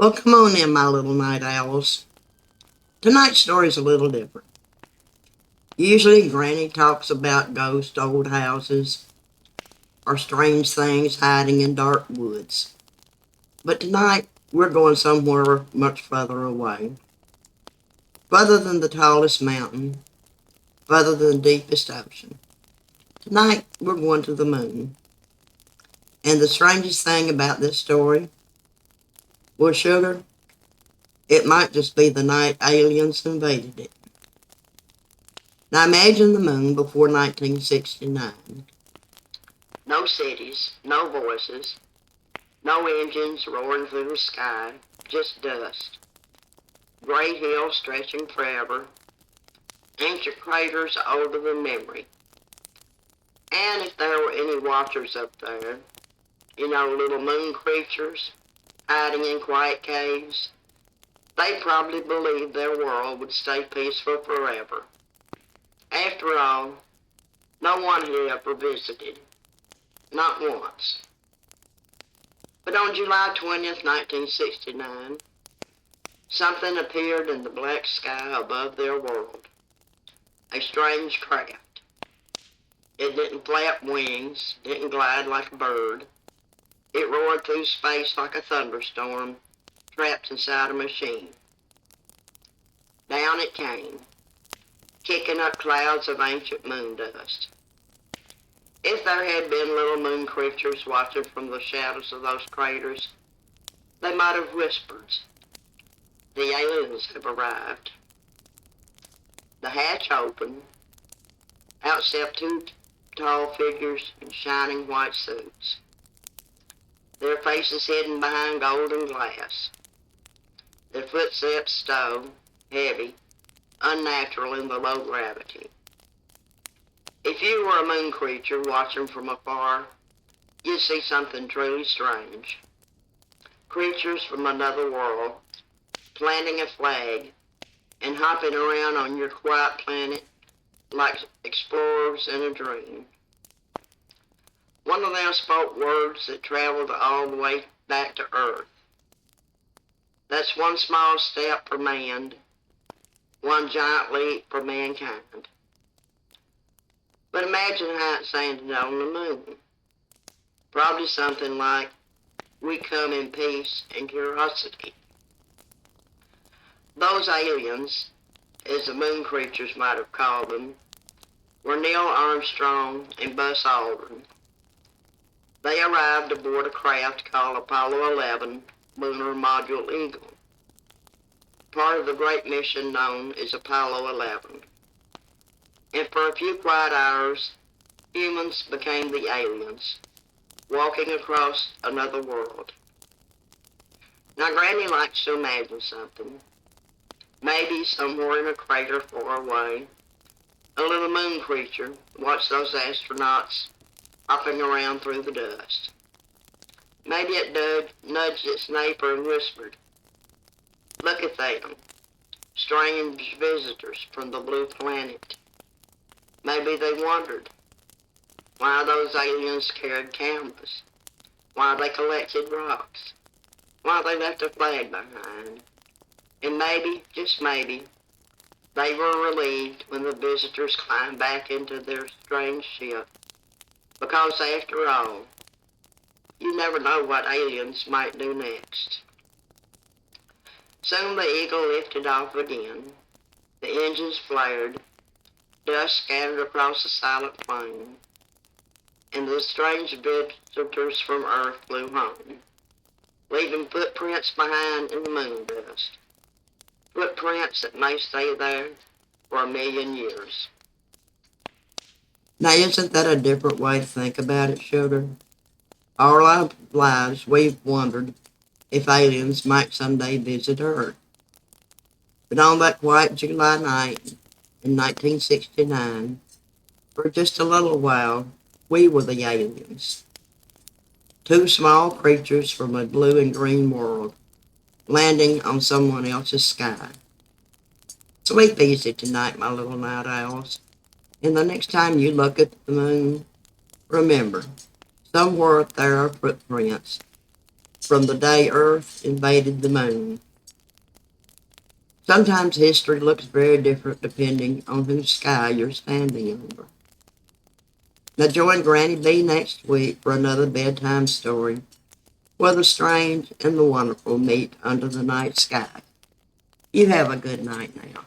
Well, come on in, my little night owls. Tonight's story's a little different. Usually, Granny talks about ghost old houses or strange things hiding in dark woods. But tonight, we're going somewhere much further away. Further than the tallest mountain, further than the deepest ocean. Tonight, we're going to the moon. And the strangest thing about this story, well, sugar, it might just be the night aliens invaded it. Now imagine the moon before 1969. No cities, no voices, no engines roaring through the sky, just dust. Gray hills stretching forever, ancient craters older than memory. And if there were any watchers up there, little moon creatures hiding in quiet caves, they probably believed their world would stay peaceful forever. After all, no one had ever visited, not once. But on July 20th, 1969, something appeared in the black sky above their world. A strange craft. It didn't flap wings, didn't glide like a bird. It roared through space like a thunderstorm, trapped inside a machine. Down it came, kicking up clouds of ancient moon dust. If there had been little moon creatures watching from the shadows of those craters, they might have whispered, "The aliens have arrived." The hatch opened. Out stepped two tall figures in shining white suits, their faces hidden behind golden glass, their footsteps slow, heavy, unnatural in the low gravity. If you were a moon creature watching from afar, you'd see something truly strange. Creatures from another world, planting a flag and hopping around on your quiet planet like explorers in a dream. One of them spoke words that traveled all the way back to Earth. That's one small step for man, one giant leap for mankind. But imagine how it sounded on the moon. Probably something like, "We come in peace and curiosity." Those aliens, as the moon creatures might have called them, were Neil Armstrong and Buzz Aldrin. They arrived aboard a craft called Apollo 11 Lunar Module Eagle, part of the great mission known as Apollo 11. And for a few quiet hours, humans became the aliens, walking across another world. Now, Granny likes to imagine something. Maybe somewhere in a crater far away, a little moon creature watched those astronauts hopping around through the dust. Maybe it nudged its neighbor and whispered, "Look at them, strange visitors from the blue planet." Maybe they wondered why those aliens carried cameras, why they collected rocks, why they left a flag behind. And maybe, just maybe, they were relieved when the visitors climbed back into their strange ship. Because after all, you never know what aliens might do next. Soon the Eagle lifted off again. The engines flared, dust scattered across the silent plain, and the strange visitors from Earth flew home, leaving footprints behind in the moon dust. Footprints that may stay there for 1,000,000 years. Now, isn't that a different way to think about it, sugar? All our lives, we've wondered if aliens might someday visit Earth. But on that quiet July night in 1969, for just a little while, we were the aliens. Two small creatures from a blue and green world, landing on someone else's sky. Sleep easy tonight, my little night owls. And the next time you look at the moon, remember, somewhere up there are footprints, from the day Earth invaded the moon. Sometimes history looks very different depending on whose sky you're standing under. Now join Granny B next week for another bedtime story where the strange and the wonderful meet under the night sky. You have a good night now.